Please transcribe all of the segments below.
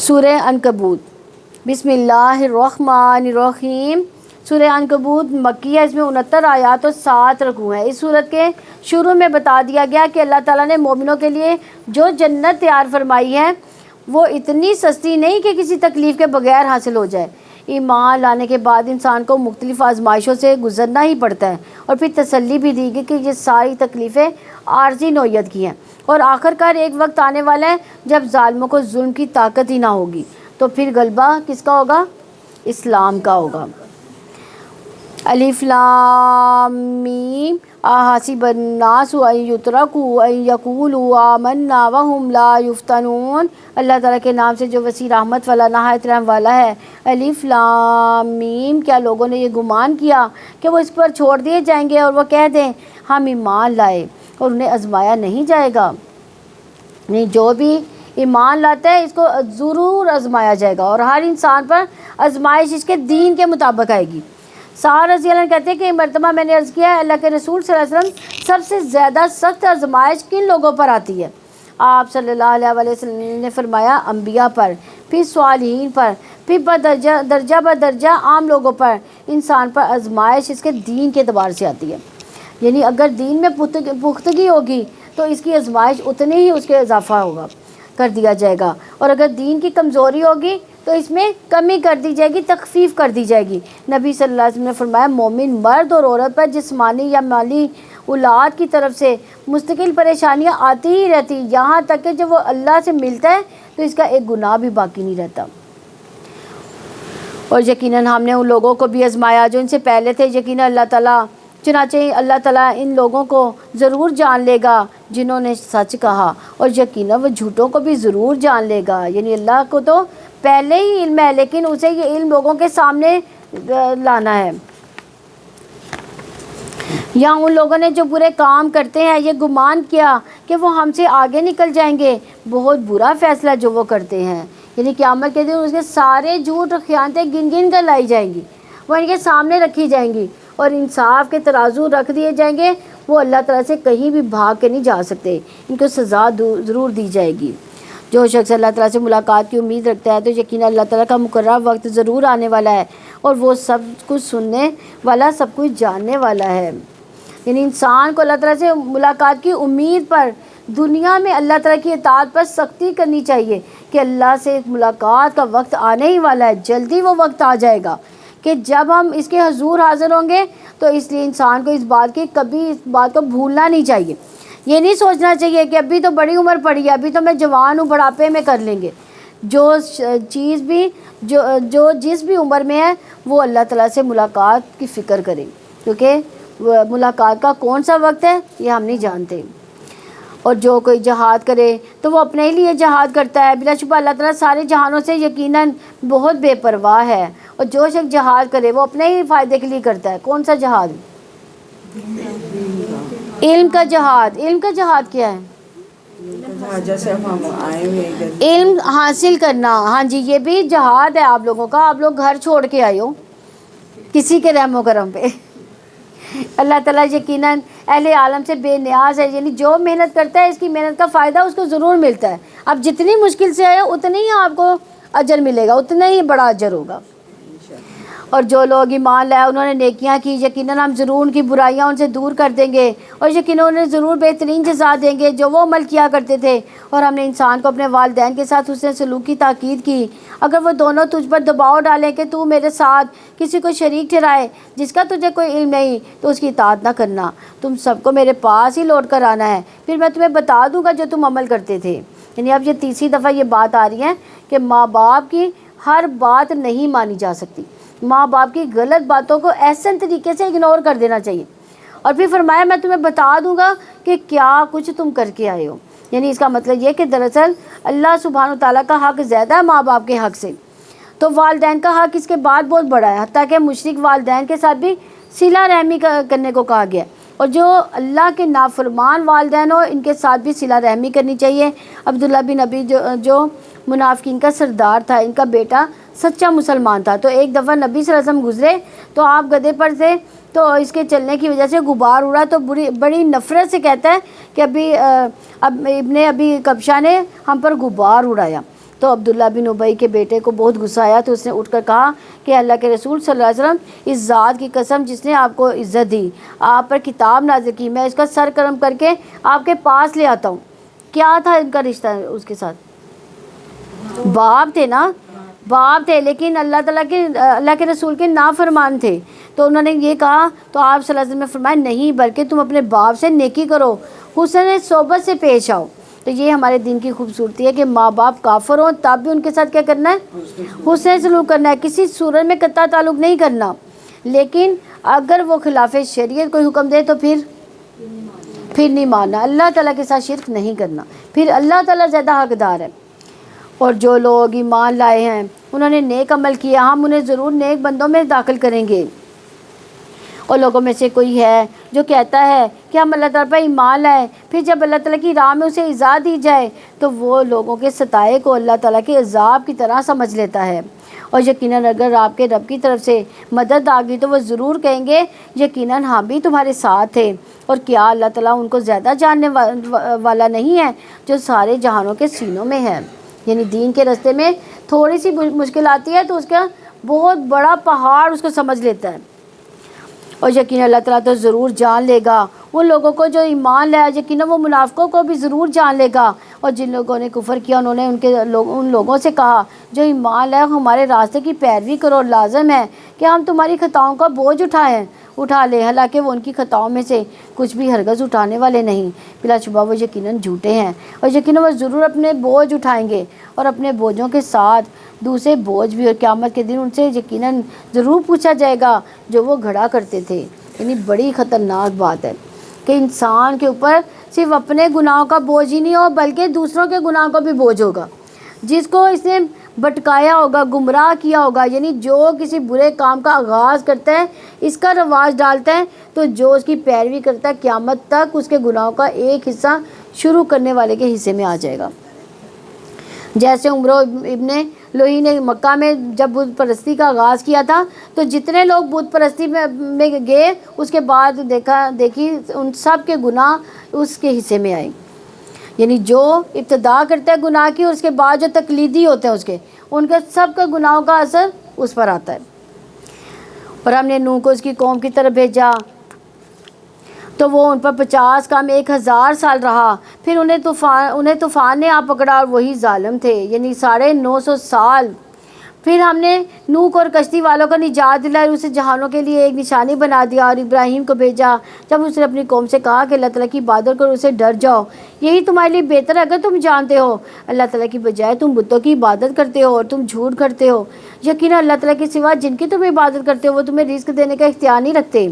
سورہ عنکبوت، بسم اللہ الرحمن الرحیم۔ سورہ عنکبوت مکی ہے، اس میں 69 آیات اور 7 رکوع ہیں۔ اس صورت کے شروع میں بتا دیا گیا کہ اللہ تعالیٰ نے مومنوں کے لیے جو جنت تیار فرمائی ہے وہ اتنی سستی نہیں کہ کسی تکلیف کے بغیر حاصل ہو جائے۔ ایمان لانے کے بعد انسان کو مختلف آزمائشوں سے گزرنا ہی پڑتا ہے، اور پھر تسلی بھی دی گئی کہ یہ ساری تکلیفیں عارضی نوعیت کی ہیں، اور آخر کار ایک وقت آنے والا ہے جب ظالموں کو ظلم کی طاقت ہی نہ ہوگی، تو پھر غلبہ کس کا ہوگا؟ اسلام کا ہوگا۔ الف لام میم احسب الناس ان یترکوا ان یقولوا آمنا وهم لا یفتنون۔ اللہ تعالیٰ کے نام سے جو وسیع رحمت والا نہایت رحم والا ہے۔ الف لام میم، کیا لوگوں نے یہ گمان کیا کہ وہ اس پر چھوڑ دیے جائیں گے اور وہ کہہ دیں ہم ایمان لائے اور انہیں آزمایا نہیں جائے گا؟ نہیں، جو بھی ایمان لاتا ہے اس کو ضرور آزمایا جائے گا، اور ہر انسان پر آزمائش اس کے دین کے مطابق آئے گی۔ سعد رضی اللہ عنہ کہتے ہیں کہ ایک مرتبہ میں نے عرض کیا ہے اللہ کے رسول صلی اللہ علیہ وسلم سب سے زیادہ سخت آزمائش کن لوگوں پر آتی ہے؟ آپ صلی اللہ علیہ وسلم نے فرمایا انبیاء پر، پھر صالحین پر، پھر درجہ بدرجہ عام لوگوں پر۔ انسان پر آزمائش اس کے دین کے اعتبار سے آتی ہے، یعنی اگر دین میں پختگی ہوگی تو اس کی آزمائش اتنی ہی اس کے اضافہ ہوگا، کر دیا جائے گا، اور اگر دین کی کمزوری ہوگی تو اس میں کمی کر دی جائے گی، تخفیف کر دی جائے گی۔ نبی صلی اللہ علیہ وسلم نے فرمایا مومن مرد اور عورت پر جسمانی یا مالی اولاد کی طرف سے مستقل پریشانیاں آتی ہی رہتی، یہاں تک کہ جب وہ اللہ سے ملتا ہے تو اس کا ایک گناہ بھی باقی نہیں رہتا۔ اور یقیناً ہم نے ان لوگوں کو بھی آزمایا جو ان سے پہلے تھے، یقیناً اللہ تعالیٰ چنانچہ اللہ تعالیٰ ان لوگوں کو ضرور جان لے گا جنہوں نے سچ کہا، اور یقیناً وہ جھوٹوں کو بھی ضرور جان لے گا۔ یعنی اللہ کو تو پہلے ہی علم ہے، لیکن اسے یہ علم لوگوں کے سامنے لانا ہے۔ یا ان لوگوں نے جو برے کام کرتے ہیں یہ گمان کیا کہ وہ ہم سے آگے نکل جائیں گے، بہت برا فیصلہ جو وہ کرتے ہیں۔ یعنی قیامت کے دن اس کے سارے جھوٹ اور خیانتیں گن گن کر لائی جائیں گی، وہ ان کے سامنے رکھی جائیں گی، اور انصاف کے ترازو رکھ دیے جائیں گے۔ وہ اللہ تعالیٰ سے کہیں بھی بھاگ کے نہیں جا سکتے، ان کو سزا ضرور دی جائے گی۔ جو شخص اللہ تعالیٰ سے ملاقات کی امید رکھتا ہے تو یقیناً اللہ تعالیٰ کا مقررہ وقت ضرور آنے والا ہے، اور وہ سب کچھ سننے والا، سب کچھ جاننے والا ہے۔ یعنی انسان کو اللہ تعالیٰ سے ملاقات کی امید پر دنیا میں اللہ تعالیٰ کی اطاعت پر سختی کرنی چاہیے کہ اللہ سے ملاقات کا وقت آنے ہی والا ہے، جلدی وہ وقت آ جائے گا کہ جب ہم اس کے حضور حاضر ہوں گے۔ تو اس لیے انسان کو کبھی اس بات کو بھولنا نہیں چاہیے۔ یہ نہیں سوچنا چاہیے کہ ابھی تو بڑی عمر پڑی ہے، ابھی تو میں جوان ہوں، بڑھاپے میں کر لیں گے۔ جو چیز بھی جو جس بھی عمر میں ہے وہ اللہ تعالیٰ سے ملاقات کی فکر کرے، کیونکہ ملاقات کا کون سا وقت ہے یہ ہم نہیں جانتے۔ اور جو کوئی جہاد کرے تو وہ اپنے ہی لیے جہاد کرتا ہے، بلا شبہ اللہ تعالیٰ سارے جہانوں سے یقیناً بہت بے پرواہ ہے، اور جو شخص جہاد کرے وہ اپنے ہی فائدے کے لیے کرتا ہے۔ کون سا جہاد؟ علم کا جہاد۔ علم کا جہاد کیا ہے؟ علم حاصل کرنا، ہاں جی، یہ بھی جہاد ہے آپ لوگوں کا۔ آپ لوگ گھر چھوڑ کے آئے ہو کسی کے رحم و کرم پہ۔ اللہ تعالیٰ یقیناً اہل عالم سے بے نیاز ہے، یعنی جو محنت کرتا ہے اس کی محنت کا فائدہ اس کو ضرور ملتا ہے۔ اب جتنی مشکل سے آئے ہو اتنی ہی آپ کو اجر ملے گا، اتنا ہی بڑا اجر ہوگا۔ اور جو لوگ ایمان لائے انہوں نے نیکیاں کی، یقیناً ہم ضرور ان کی برائیاں ان سے دور کر دیں گے، اور یقیناً انہیں ضرور بہترین جزا دیں گے جو وہ عمل کیا کرتے تھے۔ اور ہم نے انسان کو اپنے والدین کے ساتھ حسن سلوک کی تاکید کی، اگر وہ دونوں تجھ پر دباؤ ڈالیں کہ تو میرے ساتھ کسی کو شریک ٹھہرائے جس کا تجھے کوئی علم نہیں، تو اس کی اطاعت نہ کرنا، تم سب کو میرے پاس ہی لوٹ کر آنا ہے، پھر میں تمہیں بتا دوں گا جو تم عمل کرتے تھے۔ یعنی اب یہ تیسری دفعہ یہ بات آ رہی ہے کہ ماں باپ کی ہر بات نہیں مانی جا سکتی، ماں باپ کی غلط باتوں کو احسن طریقے سے اگنور کر دینا چاہیے۔ اور پھر فرمایا میں تمہیں بتا دوں گا کہ کیا کچھ تم کر کے آئے ہو۔ یعنی اس کا مطلب یہ کہ دراصل اللہ سبحانہ وتعالیٰ کا حق زیادہ ہے ماں باپ کے حق سے، تو والدین کا حق اس کے بعد بہت بڑا ہے، حتیٰ کہ مشرک والدین کے ساتھ بھی صلہ رحمی کرنے کو کہا گیا ہے، اور جو اللہ کے نافرمان والدین ہو ان کے ساتھ بھی صلہ رحمی کرنی چاہیے۔ عبداللہ بن ابی جو منافقین کا سردار تھا، ان کا بیٹا سچا مسلمان تھا، تو ایک دفعہ نبی صلی اللہ علیہ وسلم گزرے تو آپ گدھے پر تھے، تو اس کے چلنے کی وجہ سے غبار اڑا، تو بڑی نفرت سے کہتا ہے کہ ابن ابی کبشہ نے ہم پر غبار اڑایا۔ تو عبداللہ بن ابی کے بیٹے کو بہت غصہ آیا تو اس نے اٹھ کر کہا کہ اللہ کے رسول صلی اللہ علیہ وسلم، اس ذات کی قسم جس نے آپ کو عزت دی، آپ پر کتاب نازل کی، میں اس کا سر قلم کر کے آپ کے پاس لے آتا ہوں۔ کیا تھا ان کا رشتہ اس کے ساتھ؟ باپ تھے نا، باپ تھے، لیکن اللہ کے رسول کے نافرمان تھے۔ تو انہوں نے یہ کہا تو آپ صلی اللہ علیہ وسلم نے فرمایا نہیں، بلکہ تم اپنے باپ سے نیکی کرو، حسن صحبت سے پیش آؤ۔ تو یہ ہمارے دین کی خوبصورتی ہے کہ ماں باپ کافر ہوں تب بھی ان کے ساتھ کیا کرنا ہے؟ حسن سلوک کرنا ہے، کسی صورت میں قطع تعلق نہیں کرنا۔ لیکن اگر وہ خلاف شریعت کوئی حکم دے تو پھر نہیں ماننا، اللہ تعالیٰ کے ساتھ شرک نہیں کرنا، پھر اللہ تعالیٰ زیادہ حقدار ہے۔ اور جو لوگ ایمان لائے ہیں انہوں نے نیک عمل کیا، ہم انہیں ضرور نیک بندوں میں داخل کریں گے۔ اور لوگوں میں سے کوئی ہے جو کہتا ہے کہ ہم اللہ تعالیٰ پر ایمان لائیں، پھر جب اللہ تعالیٰ کی راہ میں اسے ایذا دی جائے تو وہ لوگوں کے ستائے کو اللہ تعالیٰ کے عذاب کی طرح سمجھ لیتا ہے۔ اور یقیناً اگر آپ کے رب کی طرف سے مدد آ گئی تو وہ ضرور کہیں گے یقیناً ہم بھی تمہارے ساتھ تھے۔ اور کیا اللہ تعالیٰ ان کو زیادہ جاننے والا نہیں ہے جو سارے جہانوں کے سینوں میں ہے؟ یعنی دین کے راستے میں تھوڑی سی مشکل آتی ہے تو اس کا بہت بڑا پہاڑ اس کو سمجھ لیتا ہے۔ اور یقیناً اللہ تعالیٰ تو ضرور جان لے گا ان لوگوں کو جو ایمان لایا، یقیناً وہ منافقوں کو بھی ضرور جان لے گا۔ اور جن لوگوں نے کفر کیا انہوں نے ان لوگوں سے کہا جو ایمان لائے ہمارے راستے کی پیروی کرو، اور لازم ہے کہ ہم تمہاری خطاؤں کا بوجھ اٹھا لیں، حالانکہ وہ ان کی خطاؤں میں سے کچھ بھی ہرگز اٹھانے والے نہیں، بلا شبہ وہ یقیناً جھوٹے ہیں۔ اور یقیناً وہ ضرور اپنے بوجھ اٹھائیں گے اور اپنے بوجھوں کے ساتھ دوسرے بوجھ بھی، اور قیامت کے دن ان سے یقیناً ضرور پوچھا جائے گا جو وہ گھڑا کرتے تھے۔ یعنی بڑی خطرناک بات ہے کہ انسان کے اوپر صرف اپنے گناہوں کا بوجھ ہی نہیں ہو بلکہ دوسروں کے گناہوں کا بھی بوجھ ہوگا، جس کو اس نے بھٹکایا ہوگا، گمراہ کیا ہوگا۔ یعنی جو کسی برے کام کا آغاز کرتا ہے، اس کا رواج ڈالتا ہے، تو جو اس کی پیروی کرتا ہے قیامت تک اس کے گناہوں کا ایک حصہ شروع کرنے والے کے حصے میں آ جائے گا۔ جیسے عمرو ابن لوہی نے مکہ میں جب بت پرستی کا آغاز کیا تھا تو جتنے لوگ بت پرستی میں گئے اس کے بعد دیکھی ان سب کے گناہ اس کے حصے میں آئے۔ یعنی جو ابتدا کرتا ہے گناہ کی اور اس کے بعد جو تقلیدی ہوتے ہیں ان کے سب کا گناہوں کا اثر اس پر آتا ہے۔ اور ہم نے نوح کو اس کی قوم کی طرف بھیجا تو وہ ان پر 50 کم 1000 سال رہا، پھر انہیں طوفان نے آ پکڑا اور وہی ظالم تھے، یعنی 950 سال۔ پھر ہم نے نوح کو اور کشتی والوں کو نجات دلائی، اسے جہانوں کے لیے ایک نشانی بنا دیا، اور ابراہیم کو بھیجا جب اس نے اپنی قوم سے کہا کہ اللہ تعالیٰ کی عبادت کرو، اسے ڈر جاؤ، یہی تمہارے لیے بہتر ہے اگر تم جانتے ہو اللہ تعالیٰ کی بجائے تم بتوں کی عبادت کرتے ہو اور تم جھوٹ کرتے ہو۔ یقیناً اللہ تعالیٰ کے سوا جن کی تم عبادت کرتے ہو وہ تمہیں رزق دینے کا اختیار نہیں رکھتے۔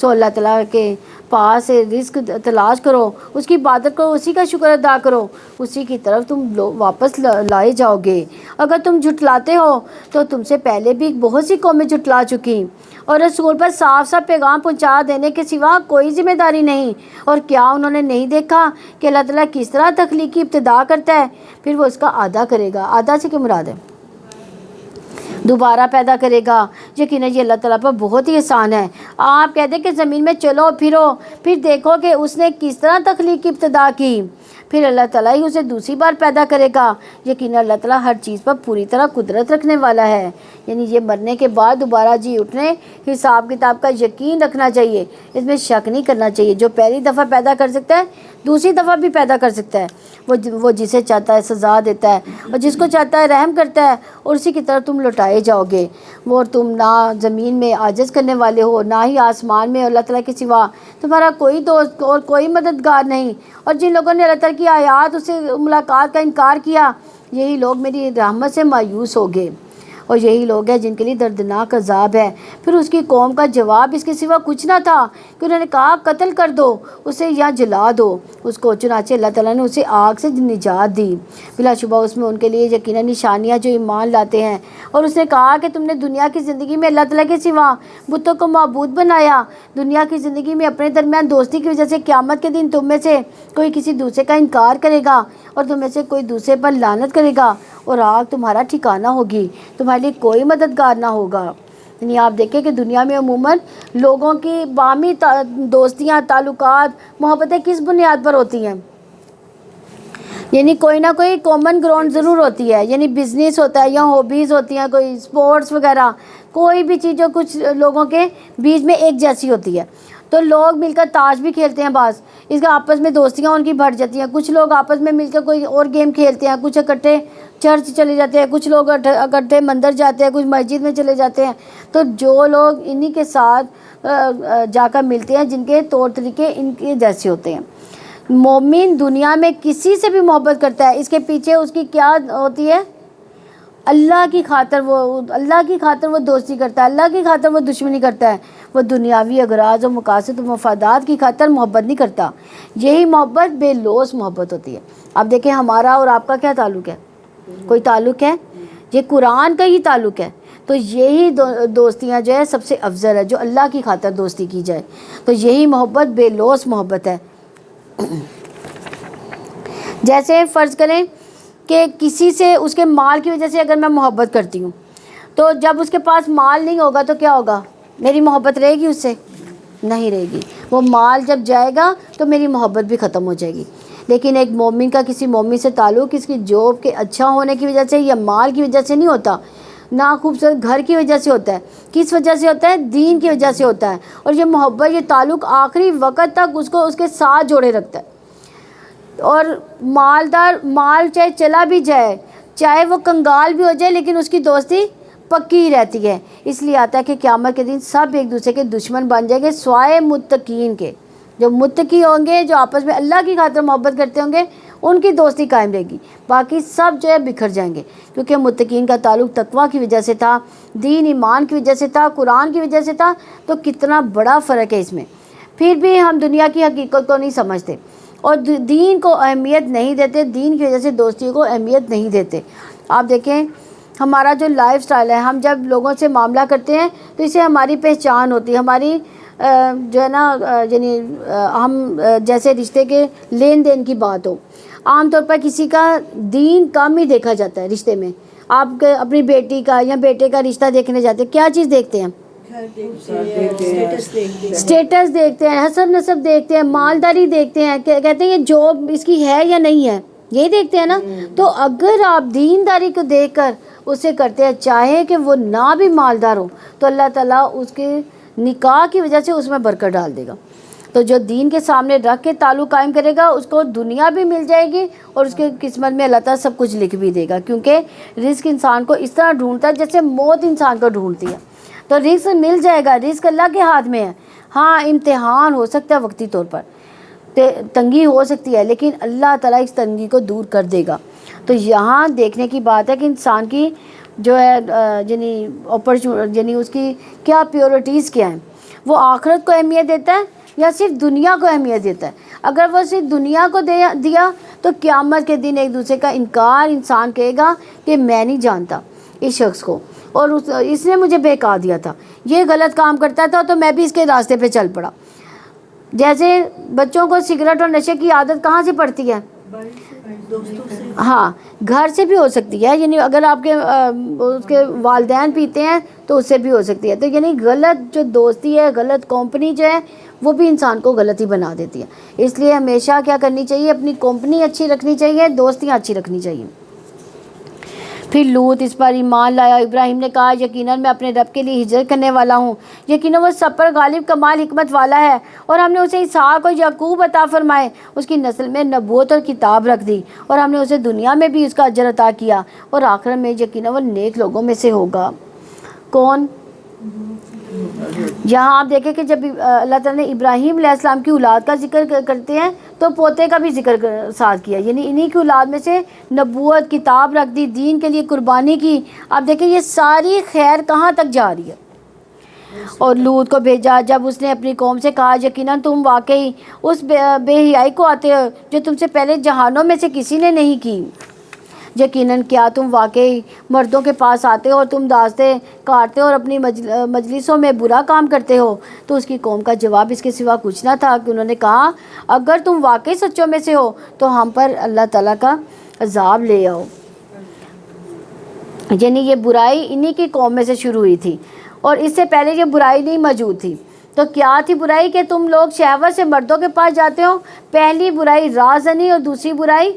سو اللہ تعالیٰ کے پاس سے رزق تلاش کرو، اس کی عبادت کرو، اسی کا شکر ادا کرو، اسی کی طرف تم واپس لائے جاؤ گے۔ اگر تم جھٹلاتے ہو تو تم سے پہلے بھی بہت سی قومیں جھٹلا چکی، اور رسول پر صاف صاف پیغام پہنچا دینے کے سوا کوئی ذمہ داری نہیں۔ اور کیا انہوں نے نہیں دیکھا کہ اللہ تعالیٰ کس طرح تخلیق کی ابتدا کرتا ہے، پھر وہ اس کا آدھا کرے گا۔ آدھا سے کیا مراد ہے؟ دوبارہ پیدا کرے گا۔ یقیناً یہ اللہ تعالیٰ پر بہت ہی آسان ہے۔ آپ کہتے ہیں کہ زمین میں چلو پھرو، پھر دیکھو کہ اس نے کس طرح تخلیق کی ابتدا کی، پھر اللہ تعالیٰ ہی اسے دوسری بار پیدا کرے گا۔ یقیناً اللہ تعالیٰ ہر چیز پر پوری طرح قدرت رکھنے والا ہے۔ یعنی یہ مرنے کے بعد دوبارہ جی اٹھنے، حساب کتاب کا یقین رکھنا چاہیے، اس میں شک نہیں کرنا چاہیے۔ جو پہلی دفعہ پیدا کر سکتا ہے دوسری دفعہ بھی پیدا کر سکتا ہے۔ وہ جسے چاہتا ہے سزا دیتا ہے اور جس کو چاہتا ہے رحم کرتا ہے، اور اسی کی طرف تم لوٹائے جاؤ گے۔ وہ تم نہ زمین میں عاجز کرنے والے ہو نہ ہی آسمان میں، اللہ تعالیٰ کے سوا تمہارا کوئی دوست اور کوئی مددگار نہیں۔ اور جن لوگوں نے اللہ تعالیٰ کی آیات سے ملاقات کا انکار کیا، یہی لوگ میری رحمت سے مایوس ہو گئے، اور یہی لوگ ہیں جن کے لیے دردناک عذاب ہے۔ پھر اس کی قوم کا جواب اس کے سوا کچھ نہ تھا کہ انہوں نے کہا قتل کر دو اسے یا جلا دو اس کو، چنانچہ اللہ تعالیٰ نے اسے آگ سے نجات دی۔ بلا شبہ اس میں ان کے لیے یقیناً نشانیاں جو ایمان لاتے ہیں۔ اور اس نے کہا کہ تم نے دنیا کی زندگی میں اللہ تعالیٰ کے سوا بتوں کو معبود بنایا، دنیا کی زندگی میں اپنے درمیان دوستی کی وجہ سے قیامت کے دن تم میں سے کوئی کسی دوسرے کا انکار کرے گا اور تم میں سے کوئی دوسرے پر لعنت کرے گا، اور آگ تمہارا ٹھکانہ ہوگی، تمہارے لیے کوئی مددگار نہ ہوگا۔ یعنی آپ دیکھیں کہ دنیا میں عموماً لوگوں کی باہمی دوستیاں، تعلقات، محبتیں کس بنیاد پر ہوتی ہیں؟ یعنی کوئی نہ کوئی کامن گراؤنڈ ضرور ہوتی ہے، یعنی بزنس ہوتا ہے یا ہابیز ہوتی ہیں، کوئی اسپورٹس وغیرہ، کوئی بھی چیز جو کچھ لوگوں کے بیچ میں ایک جیسی ہوتی ہے. تو لوگ مل کر تاش بھی کھیلتے ہیں، بعض اس کا آپس میں دوستیاں ان کی بڑھ جاتی ہیں. کچھ لوگ آپس میں مل کر کوئی اور گیم کھیلتے ہیں، کچھ اکٹھے چرچ چلے جاتے ہیں، کچھ لوگ اکٹھے مندر جاتے ہیں، کچھ مسجد میں چلے جاتے ہیں. تو جو لوگ انہی کے ساتھ جا کر ملتے ہیں جن کے طور طریقے ان کے جیسے ہوتے ہیں. مومن دنیا میں کسی سے بھی محبت کرتا ہے، اس کے پیچھے اس کی کیا ہوتی ہے؟ اللہ کی خاطر وہ دوستی کرتا ہے، اللہ کی خاطر وہ دشمنی کرتا ہے. وہ دنیاوی اغراض و مقاصد و مفادات کی خاطر محبت نہیں کرتا. یہی محبت بے لوث محبت ہوتی ہے. اب دیکھیں ہمارا اور آپ کا کیا تعلق ہے؟ کوئی تعلق ہے؟ یہ قرآن کا ہی تعلق ہے. تو یہی دوستیاں جو ہے سب سے افضل ہے، جو اللہ کی خاطر دوستی کی جائے. تو یہی محبت بے لوث محبت ہے. جیسے فرض کریں کہ کسی سے اس کے مال کی وجہ سے اگر میں محبت کرتی ہوں، تو جب اس کے پاس مال نہیں ہوگا تو کیا ہوگا؟ میری محبت رہے گی اس سے؟ نہیں رہے گی. وہ مال جب جائے گا تو میری محبت بھی ختم ہو جائے گی. لیکن ایک مومن کا کسی مومن سے تعلق اس کی جاب کے اچھا ہونے کی وجہ سے یا مال کی وجہ سے نہیں ہوتا، نہ خوبصورت گھر کی وجہ سے ہوتا ہے. کس وجہ سے ہوتا ہے؟ دین کی وجہ سے ہوتا ہے. اور یہ محبت، یہ تعلق آخری وقت تک اس کو اس کے ساتھ جوڑے رکھتا ہے. اور مال چاہے چلا بھی جائے، چاہے وہ کنگال بھی ہو جائے، لیکن اس کی دوستی پکی ہی رہتی ہے. اس لیے آتا ہے کہ قیامت کے دن سب ایک دوسرے کے دشمن بن جائیں گے سوائے متقین کے. جو متقی ہوں گے، جو آپس میں اللہ کی خاطر محبت کرتے ہوں گے، ان کی دوستی قائم رہے گی. باقی سب جو ہے بکھر جائیں گے، کیونکہ متقین کا تعلق تقویٰ کی وجہ سے تھا، دین ایمان کی وجہ سے تھا، قرآن کی وجہ سے تھا. تو کتنا بڑا فرق ہے اس میں. پھر بھی ہم دنیا کی حقیقت کو نہیں سمجھتے اور دین کو اہمیت نہیں دیتے، دین کی وجہ سے دوستی کو اہمیت نہیں دیتے. آپ دیکھیں ہمارا جو لائف سٹائل ہے، ہم جب لوگوں سے معاملہ کرتے ہیں تو اسے ہماری پہچان ہوتی ہے، ہماری جو ہے نا، یعنی ہم جیسے رشتے کے لین دین کی بات ہو، عام طور پر کسی کا دین کم ہی دیکھا جاتا ہے رشتے میں. آپ اپنی بیٹی کا یا بیٹے کا رشتہ دیکھنے جاتے ہیں، کیا چیز دیکھتے ہیں؟ اسٹیٹس دیکھتے ہیں، حسب نسب دیکھتے ہیں، مالداری دیکھتے ہیں، کہتے ہیں یہ جاب اس کی ہے یا نہیں ہے، یہی دیکھتے ہیں نا. تو اگر آپ دینداری کو دیکھ کر اسے کرتے ہیں، چاہے کہ وہ نہ بھی مالدار ہو، تو اللہ تعالیٰ اس کے نکاح کی وجہ سے اس میں برکت ڈال دے گا. تو جو دین کے سامنے رکھ کے تعلق قائم کرے گا، اس کو دنیا بھی مل جائے گی اور اس کے قسمت میں اللہ تعالیٰ سب کچھ لکھ بھی دے گا. کیونکہ رزق انسان کو اس طرح ڈھونڈتا ہے جیسے موت انسان کو ڈھونڈتی ہے. تو رزق مل جائے گا، رزق اللہ کے ہاتھ میں ہے. ہاں امتحان ہو سکتا ہے وقتی طور پر، تنگی ہو سکتی ہے، لیکن اللہ تعالیٰ اس تنگی کو دور کر دے گا. تو یہاں دیکھنے کی بات ہے کہ انسان کی جو ہے یعنی اس کی کیا پیورٹیز کیا ہیں. وہ آخرت کو اہمیت دیتا ہے یا صرف دنیا کو اہمیت دیتا ہے؟ اگر وہ صرف دنیا کو دیا تو قیامت کے دن ایک دوسرے کا انکار انسان کہے گا کہ میں نہیں جانتا اس شخص کو، اور اس نے مجھے بہکا دیا تھا، یہ غلط کام کرتا تھا تو میں بھی اس کے راستے پہ چل پڑا. جیسے بچوں کو سگریٹ اور نشے کی عادت کہاں سے پڑتی ہے؟ ہاں گھر سے بھی ہو سکتی ہے، یعنی اگر آپ کے اس کے والدین پیتے ہیں تو اس سے بھی ہو سکتی ہے. تو یعنی غلط جو دوستی ہے، غلط کمپنی جو ہے، وہ بھی انسان کو غلط ہی بنا دیتی ہے. اس لیے ہمیشہ کیا کرنی چاہیے؟ اپنی کمپنی اچھی رکھنی چاہیے، دوستیاں اچھی رکھنی چاہیے. پھر لوط اس پر ایمان لایا. ابراہیم نے کہا یقیناً میں اپنے رب کے لیے ہجرت کرنے والا ہوں، یقیناً وہ سب پر غالب کمال حکمت والا ہے. اور ہم نے اسے اسحاق اور یعقوب عطا فرمائے، اس کی نسل میں نبوت اور کتاب رکھ دی، اور ہم نے اسے دنیا میں بھی اس کا اجر عطا کیا، اور آخرت میں یقیناً وہ نیک لوگوں میں سے ہوگا. کون؟ یہاں آپ دیکھیں کہ جب اللہ تعالیٰ نے ابراہیم علیہ السلام کی اولاد کا ذکر کرتے ہیں تو پوتے کا بھی ذکر ساتھ کیا، یعنی انہی کی اولاد میں سے نبوت، کتاب رکھ دی، دین کے لیے قربانی کی. آپ دیکھیں یہ ساری خیر کہاں تک جا رہی ہے. اور لوط کو بھیجا جب اس نے اپنی قوم سے کہا یقیناً تم واقعی اس بے حیائی کو آتے ہو جو تم سے پہلے جہانوں میں سے کسی نے نہیں کی. یقیناً کیا تم واقعی مردوں کے پاس آتے ہو اور تم داستے کاٹتے ہو اور اپنی مجلسوں میں برا کام کرتے ہو. تو اس کی قوم کا جواب اس کے سوا کچھ نہ تھا کہ انہوں نے کہا اگر تم واقعی سچوں میں سے ہو تو ہم پر اللہ تعالیٰ کا عذاب لے آؤ. یعنی یہ برائی انہی کی قوم میں سے شروع ہوئی تھی اور اس سے پہلے یہ برائی نہیں موجود تھی. تو کیا تھی برائی؟ کہ تم لوگ شہوت سے مردوں کے پاس جاتے ہو. پہلی برائی رازنی اور دوسری برائی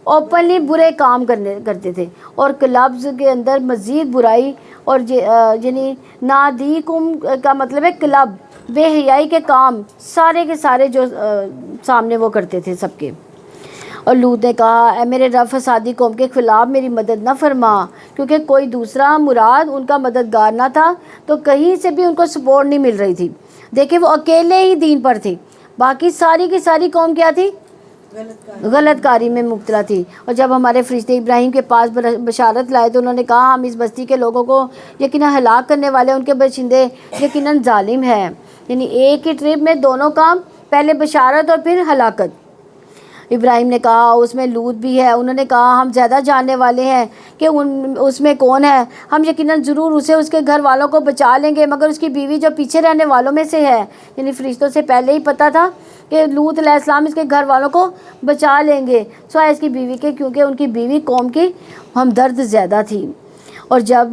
اوپنلی برے کام کرتے تھے، اور کلبز کے اندر مزید برائی، اور یعنی نادیکم کا مطلب ہے کلب، بے حیائی کے کام سارے کے سارے جو سامنے وہ کرتے تھے سب کے۔ اور لوط نے کہا اے میرے رب فسادی قوم کے خلاف میری مدد نہ فرما، کیونکہ کوئی دوسرا مراد ان کا مددگار نہ تھا، تو کہیں سے بھی ان کو سپورٹ نہیں مل رہی تھی۔ دیکھیں وہ اکیلے ہی دین پر تھی، باقی ساری کی ساری قوم کیا تھی؟ غلط کاری میں مبتلا تھی۔ اور جب ہمارے فرشتے ابراہیم کے پاس بشارت لائے تو انہوں نے کہا ہم اس بستی کے لوگوں کو یقیناً ہلاک کرنے والے، ان کے باشندے یقیناً ظالم ہیں۔ یعنی ایک ہی ٹرپ میں دونوں کام، پہلے بشارت اور پھر ہلاکت۔ ابراہیم نے کہا اس میں لوط بھی ہے۔ انہوں نے کہا ہم زیادہ جاننے والے ہیں کہ اس میں کون ہے، ہم یقیناً ضرور اسے اس کے گھر والوں کو بچا لیں گے، مگر اس کی بیوی جو پیچھے رہنے والوں میں سے ہے۔ یعنی فرشتوں سے پہلے ہی پتہ تھا کہ لوط علیہ السلام اس کے گھر والوں کو بچا لیں گے سوائے اس کی بیوی کے، کیونکہ ان کی بیوی قوم کی ہمدرد زیادہ تھی۔ اور جب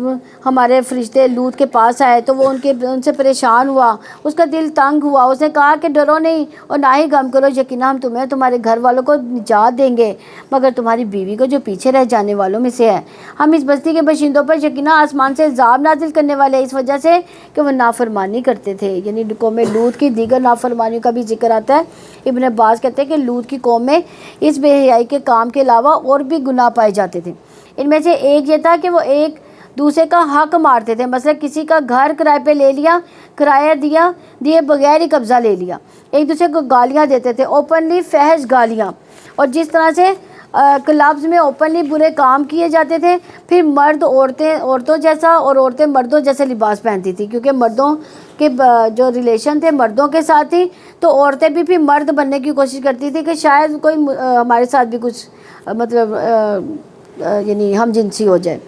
ہمارے فرشتے لوط کے پاس آئے تو وہ ان سے پریشان ہوا، اس کا دل تنگ ہوا۔ اس نے کہا کہ ڈرو نہیں اور نہ ہی غم کرو، یقیناً ہم تمہیں تمہارے گھر والوں کو نجات دیں گے، مگر تمہاری بیوی کو جو پیچھے رہ جانے والوں میں سے ہے۔ ہم اس بستی کے باشندوں پر یقیناً آسمان سے عذاب نازل کرنے والے ہیں، اس وجہ سے کہ وہ نافرمانی کرتے تھے۔ یعنی قوم لوط کی دیگر نافرمانیوں کا بھی ذکر آتا ہے۔ ابن عباس کہتے ہیں کہ لوط کی قوم میں اس بے حیائی کے کام کے علاوہ اور بھی گناہ پائے جاتے تھے۔ ان میں سے ایک یہ تھا کہ وہ ایک دوسرے کا حق مارتے تھے، مثلا کسی کا گھر کرائے پہ لے لیا، کرایہ دیے بغیر ہی قبضہ لے لیا۔ ایک دوسرے کو گالیاں دیتے تھے، اوپنلی فحش گالیاں، اور جس طرح سے کلبز میں اوپنلی برے کام کیے جاتے تھے، پھر مرد عورتوں جیسا اور عورتیں مردوں جیسے لباس پہنتی تھی، کیونکہ مردوں کے جو ریلیشن تھے مردوں کے ساتھ تھی، تو عورتیں بھی پھر مرد بننے کی کوشش کرتی تھی کہ شاید کوئی ہمارے ساتھ بھی کچھ مطلب یعنی ہم جنسی ہو جائے۔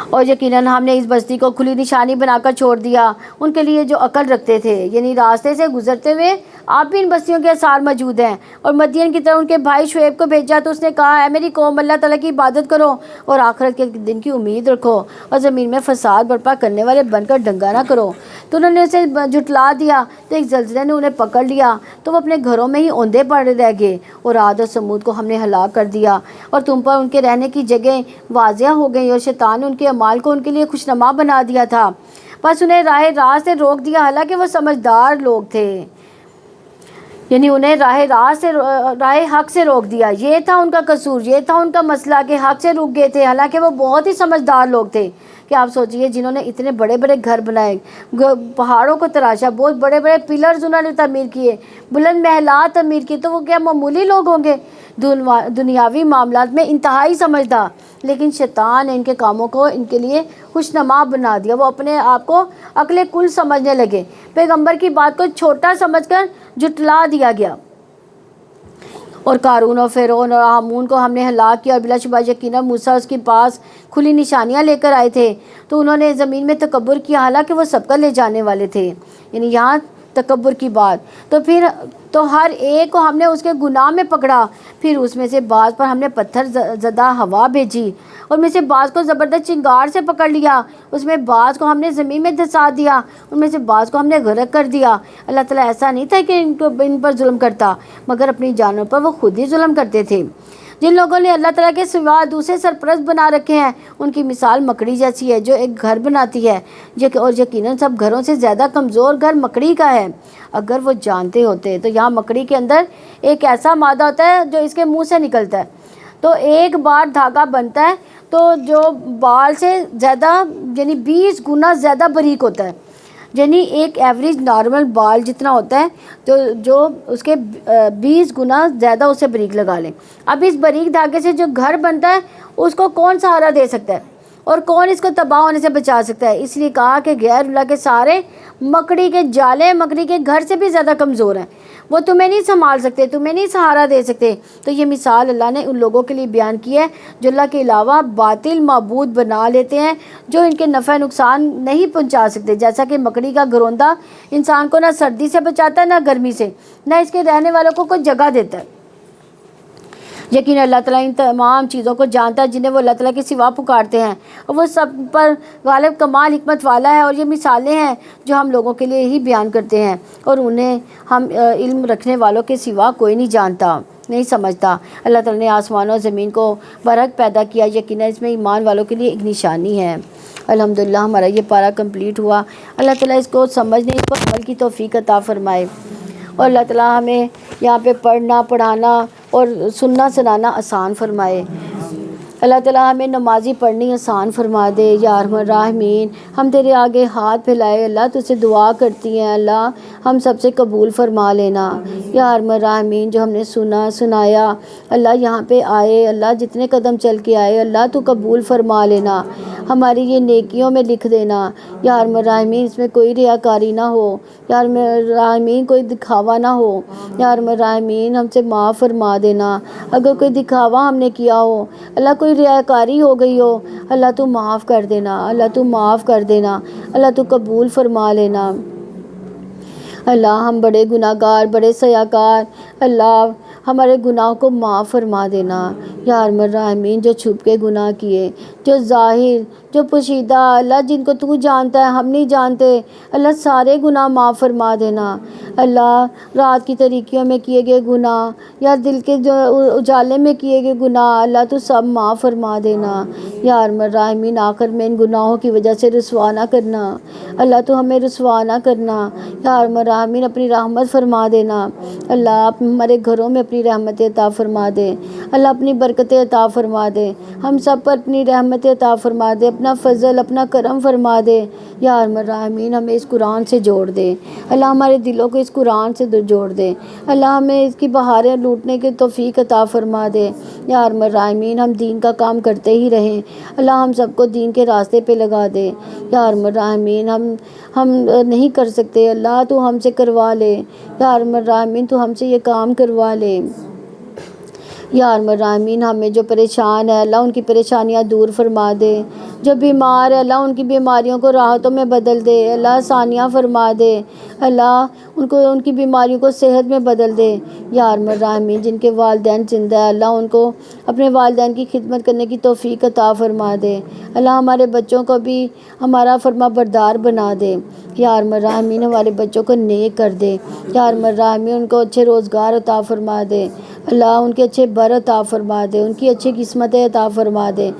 اور یقیناً ہم نے اس بستی کو کھلی نشانی بنا کر چھوڑ دیا ان کے لیے جو عقل رکھتے تھے، یعنی راستے سے گزرتے ہوئے آپ بھی ان بستیوں کے آثار موجود ہیں۔ اور مدین کی طرح ان کے بھائی شعیب کو بھیجا تو اس نے کہا اے میری قوم اللہ تعالیٰ کی عبادت کرو اور آخرت کے دن کی امید رکھو، اور زمین میں فساد برپا کرنے والے بن کر دنگا نہ کرو۔ تو انہوں نے اسے جھٹلا دیا تو ایک زلزلے نے انہیں پکڑ لیا، تو وہ اپنے گھروں میں ہی اوندے پڑے رہ گئے۔ اور عاد اور سمود کو ہم نے ہلاک کر دیا، اور تم پر ان کے رہنے کی جگہ واضح ہو گئی، اور شیطان نے ان کے اعمال کو ان کے لیے خوشنما بنا دیا تھا، بس انہیں راہ راست سے روک دیا، حالانکہ وہ سمجھدار لوگ تھے۔ یعنی انہیں راہ حق سے روک دیا، یہ تھا ان کا قصور، یہ تھا ان کا مسئلہ کہ حق سے رک گئے تھے، حالانکہ وہ بہت ہی سمجھدار لوگ تھے۔ کہ آپ سوچئے جنہوں نے اتنے بڑے بڑے گھر بنائے، پہاڑوں کو تراشا، بہت بڑے بڑے پلرز انہوں نے تعمیر کیے، بلند محلات تعمیر کیے، تو وہ کیا معمولی لوگ ہوں گے؟ دنیاوی معاملات میں انتہائی سمجھدار، لیکن شیطان نے ان کے کاموں کو ان کے لیے خوشنما بنا دیا، وہ اپنے آپ کو عقل کل سمجھنے لگے، پیغمبر کی بات کو چھوٹا سمجھ کر جھٹلا دیا گیا۔ اور قارون اور فرعون اور ہامون کو ہم نے ہلاک کیا، اور بلا شبہ یقیناً موسیٰ اس کے پاس کھلی نشانیاں لے کر آئے تھے، تو انہوں نے زمین میں تکبر کیا، حالانکہ وہ سب کا لے جانے والے تھے۔ یعنی یہاں تکبر کی بات، تو ہر ایک کو ہم نے اس کے گناہ میں پکڑا، پھر اس میں سے بعض پر ہم نے پتھر زدہ ہوا بھیجی، اور میں سے بعض کو زبردست چنگار سے پکڑ لیا، اس میں بعض کو ہم نے زمین میں دھسا دیا، ان میں سے بعض کو ہم نے غرق کر دیا۔ اللہ تعالیٰ ایسا نہیں تھا کہ ان پر ظلم کرتا، مگر اپنی جانوں پر وہ خود ہی ظلم کرتے تھے۔ جن لوگوں نے اللہ تعالیٰ کے سوا دوسرے سرپرست بنا رکھے ہیں، ان کی مثال مکڑی جیسی ہے جو ایک گھر بناتی ہے، اور یقیناً سب گھروں سے زیادہ کمزور گھر مکڑی کا ہے۔ اگر وہ جانتے ہوتے تو یہاں مکڑی کے اندر ایک ایسا مادہ ہوتا ہے جو اس کے منہ سے نکلتا ہے، تو ایک بار دھاگا بنتا ہے تو جو بال سے زیادہ یعنی 20 گنا زیادہ باریک ہوتا ہے، یعنی ایک ایوریج نارمل بال جتنا ہوتا ہے تو جو اس کے 20 گنا زیادہ اسے باریک لگا لیں۔ اب اس باریک دھاگے سے جو گھر بنتا ہے اس کو کون سہارا دے سکتا ہے اور کون اس کو تباہ ہونے سے بچا سکتا ہے؟ اس لیے کہا کہ غیر اللہ کے سارے مکڑی کے جالے مکڑی کے گھر سے بھی زیادہ کمزور ہیں، وہ تمہیں نہیں سنبھال سکتے، تمہیں نہیں سہارا دے سکتے۔ تو یہ مثال اللہ نے ان لوگوں کے لیے بیان کی ہے جو اللہ کے علاوہ باطل معبود بنا لیتے ہیں، جو ان کے نفع نقصان نہیں پہنچا سکتے، جیسا کہ مکڑی کا گھروندہ انسان کو نہ سردی سے بچاتا ہے نہ گرمی سے، نہ اس کے رہنے والوں کو کوئی جگہ دیتا ہے۔ یقین اللہ تعالیٰ ان تمام چیزوں کو جانتا ہے جنہیں وہ اللہ تعالیٰ کے سوا پکارتے ہیں، اور وہ سب پر غالب کمال حکمت والا ہے۔ اور یہ مثالیں ہیں جو ہم لوگوں کے لیے ہی بیان کرتے ہیں، اور انہیں ہم علم رکھنے والوں کے سوا کوئی نہیں جانتا۔ نہیں سمجھتا۔ اللہ تعالیٰ نے آسمان اور زمین کو برحق پیدا کیا، یقیناً اس میں ایمان والوں کے لیے ایک نشانی ہے۔ الحمدللہ ہمارا یہ پارہ کمپلیٹ ہوا۔ اللہ تعالیٰ اس کو سمجھنے، اس پر عمل کی توفیق عطا فرمائے، اور اللہ تعالیٰ ہمیں یہاں پہ پڑھنا، پڑھانا اور سننا سنانا آسان فرمائے۔ اللہ تعالیٰ ہمیں نمازی پڑھنی آسان فرما دے۔ یا ارحم الراحمین، ہم تیرے آگے ہاتھ پھیلائے اللہ، تجھ سے دعا کرتی ہیں اللہ، ہم سب سے قبول فرما لینا۔ یا ارحم الراحمین، جو ہم نے سنایا اللہ، یہاں پہ آئے اللہ، جتنے قدم چل کے آئے اللہ، تو قبول فرما لینا، ہماری یہ نیکیوں میں لکھ دینا۔ یا ارحم الراحمین، اس میں کوئی ریاکاری نہ ہو، یا ارحم الراحمین کوئی دکھاوا نہ ہو، یا ارحم الراحمین ہم سے معاف فرما دینا۔ اگر کوئی دکھاوا ہم نے کیا ہو اللہ، کوئی ریاکاری ہو گئی ہو اللہ، تو معاف کر دینا، اللہ تو معاف کر دینا، اللہ تو قبول فرما لینا۔ اللہ ہم بڑے گناہ گار، بڑے سیاکار، اللہ ہمارے گناہ کو معاف فرما دینا۔ یا ارحم الراحمین، جو چھپ کے گناہ کیے، جو ظاہر، جو پوشیدہ اللہ، جن کو تو جانتا ہے ہم نہیں جانتے اللہ، سارے گناہ معاف فرما دینا۔ اللہ رات کی تاریکیوں میں کیے گئے گناہ یا دل کے جو اجالے میں کیے گئے گناہ اللہ، تو سب معاف فرما دینا۔ یا ارحم الراحمین، آخر میں ان گناہوں کی وجہ سے رسوا نہ کرنا اللہ، تو ہمیں رسوا نہ کرنا۔ یا ارحم الراحمین، اپنی رحمت فرما دینا اللہ، آپ ہمارے گھروں میں اپنی رحمت عطا فرما دے اللہ، اپنی برکتیں عطا فرما دے، ہم سب پر اپنی رحمت عطا فرما دے، اپنا فضل، اپنا کرم فرما دے۔ یا ارحم الراحمین، ہمیں اس قرآن سے جوڑ دے اللہ، ہمارے دلوں کو اس قرآن سے جوڑ دے اللہ، ہمیں اس کی بہاریں لوٹنے کی توفیق عطا فرما دے۔ یا ارحم الراحمین، ہم دین کا کام کرتے ہی رہیں اللہ، ہم سب کو دین کے راستے پہ لگا دے۔ یا ارحم الراحمین، ہم نہیں کر سکتے اللہ، تو ہم سے کروا لے۔ یا ارحم الراحمین، تو ہم سے یہ کام کروا لے۔ یا ارحم الراحمین، ہمیں جو پریشان ہے اللہ، ان کی پریشانیاں دور فرما دے، جو بیمار ہے اللہ، ان کی بیماریوں کو راحتوں میں بدل دے اللہ، آسانیاں فرما دے اللہ، ان کی بیماریوں کو صحت میں بدل دے۔ یا ارحم الراحمین، جن کے والدین زندہ ہے اللہ، ان کو اپنے والدین کی خدمت کرنے کی توفیق عطا فرما دے اللہ، ہمارے بچوں کو بھی ہمارا فرما بردار بنا دے۔ یا ارحم الراحمین، ہمارے بچوں کو نیک کر دے۔ یا ارحم الراحمین، ان کو اچھے روزگار عطا فرما دے اللہ، ان کے اچھے بر عطا فرما دے، ان کی اچھی قسمتیں عطا فرما دے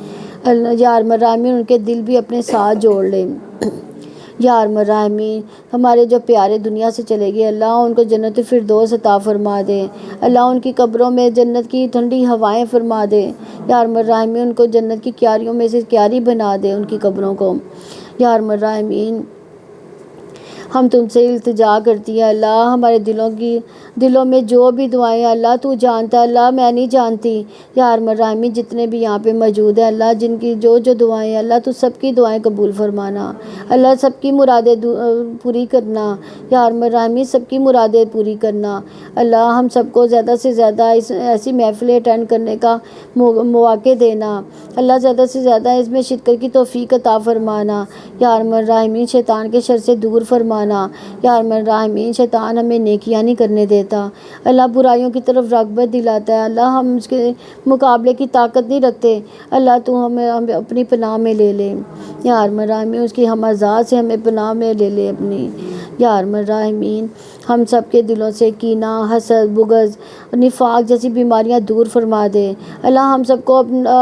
اللہ۔ یا ارحم الراحمین، ان کے دل بھی اپنے ساتھ جوڑ لے۔ یا ارحم الراحمین، ہمارے جو پیارے دنیا سے چلے گئے اللہ، ان کو جنت فردوس عطا فرما دے اللہ، ان کی قبروں میں جنت کی ٹھنڈی ہوائیں فرما دے۔ یا ارحم الراحمین، ان کو جنت کی کیاریوں میں سے کیاری بنا دے ان کی قبروں کو۔ یا ارحم الراحمین، ہم تم سے التجا کرتی ہیں اللہ، ہمارے دلوں میں جو بھی دعائیں اللہ تو جانتا ہے اللہ، میں نہیں جانتی۔ یا ارحم الراحمین، جتنے بھی یہاں پہ موجود ہیں اللہ، جن کی جو دعائیں اللہ، تو سب کی دعائیں قبول فرمانا اللہ، سب کی مرادیں پوری کرنا۔ یا ارحم الراحمین، سب کی مرادیں پوری کرنا اللہ، ہم سب کو زیادہ سے زیادہ ایسی محفلیں اٹینڈ کرنے کا مواقع دینا اللہ، زیادہ سے زیادہ اس میں شرکت کی توفیق عطا فرمانا۔ یا ارحم الراحمین، شیطان کے شر سے دور فرمانا۔ یا ارحم الراحمین، شیطان ہمیں نیکیاں نہیں کرنے دیتا اللہ، برائیوں کی طرف رغبت دلاتا ہے اللہ، ہم اس کے مقابلے کی طاقت نہیں رکھتے اللہ، تو ہمیں اپنی پناہ میں لے لے۔ یا ارحم الراحمین، اس کی ہمزات سے ہمیں پناہ میں لے لے اپنی۔ یا ارحم الراحمین، ہم سب کے دلوں سے کینہ، حسد، بغض، نفاق جیسی بیماریاں دور فرما دے اللہ، ہم سب کو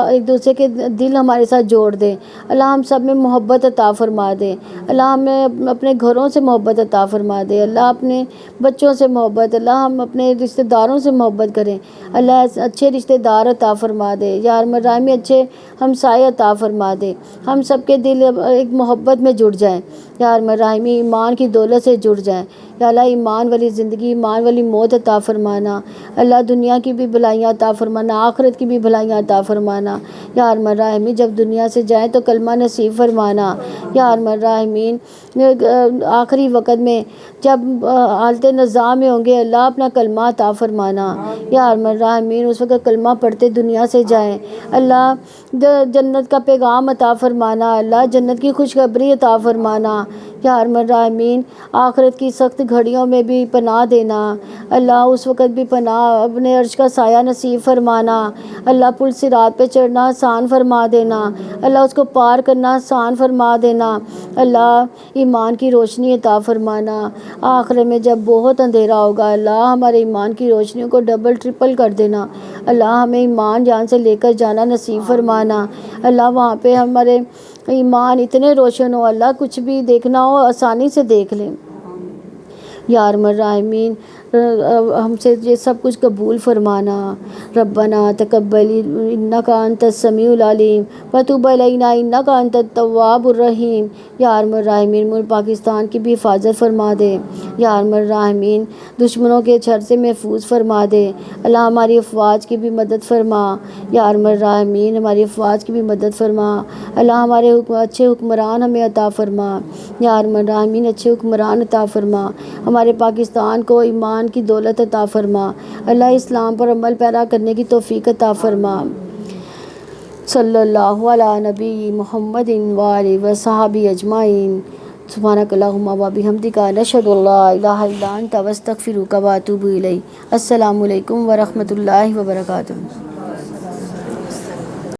ایک دوسرے کے دل ہمارے ساتھ جوڑ دے اللہ، ہم سب میں محبت عطا فرما دے اللہ، ہمیں اپنے گھروں سے محبت عطا فرما دے اللہ، اپنے بچوں سے محبت اللہ، ہم اپنے رشتہ داروں سے محبت کریں اللہ، اچھے رشتہ دار عطا فرما دے۔ یا ارحم الراحمین، اچھے ہمسائے عطا فرما دے، ہم سب کے دل ایک محبت میں جڑ جائیں۔ یا ارحم الراحمین، ایمان کی دولت سے جڑ جائیں یا اللہ، ایمان والی زندگی، ایمان والی موت عطا فرمانا اللہ، دنیا کی بھی بھلائیاں عطا فرمانا، آخرت کی بھی بھلائیاں عطا فرمانا۔ یا ارحم الراحمین، جب دنیا سے جائیں تو کلمہ نصیب فرمانا۔ یا ارحم الراحمین، آخری وقت میں جب حالت نظام میں ہوں گے اللہ، اپنا کلمہ عطا فرمانا۔ یا ارحم الراحمین، اس وقت کلمہ پڑھتے دنیا سے جائیں اللہ، جنت کا پیغام عطا فرمانا، اللہ جنت کی خوشخبری عطا فرمانا، یا ارحم الراحمین آخرت کی سخت گھڑیوں میں بھی پناہ دینا، اللہ اس وقت بھی پناہ اپنے عرش کا سایہ نصیب فرمانا، اللہ پل صراط پہ چڑھنا آسان فرما دینا، اللہ اس کو پار کرنا آسان فرما دینا، اللہ ایمان کی روشنی عطا فرمانا، آخر میں جب بہت اندھیرا ہوگا اللہ ہمارے ایمان کی روشنیوں کو ڈبل ٹرپل کر دینا، اللہ ہمیں ایمان جان سے لے کر جانا نصیب فرمانا، اللہ وہاں پہ ہمارے ایمان اتنے روشن ہو اللہ کچھ بھی دیکھنا ہو آسانی سے دیکھ لیں، یا ارحم الراحمین ہم سے یہ سب کچھ قبول فرمانا، ربنا تقبل انک انت السمیع العلیم وتب علینا انک انت التواب الرحیم، یا ارحم الراحمین ملک پاکستان کی بھی حفاظت فرما دے، یا ارحم الراحمین دشمنوں کے شر سے محفوظ فرما دے، اللہ ہماری افواج کی بھی مدد فرما، یا ارحم الراحمین ہماری افواج کی بھی مدد فرما، اللہ ہمارے اچھے حکمران ہمیں عطا فرما، یا ارحم الراحمین اچھے حکمران عطا فرما، ہمارے پاکستان کو ایمان کی دولت عطا فرما، اللہ اسلام پر عمل پیرا کرنے کی توفیق عطا فرما، صلی اللہ علی نبی محمد وآلہ وصحبہ اجمعین، سبحانک اللہم وبحمدک نشہد ان لا الہ الا انت نستغفرک واتوب الیک، السلام علیکم ورحمۃ اللہ وبرکاتہ۔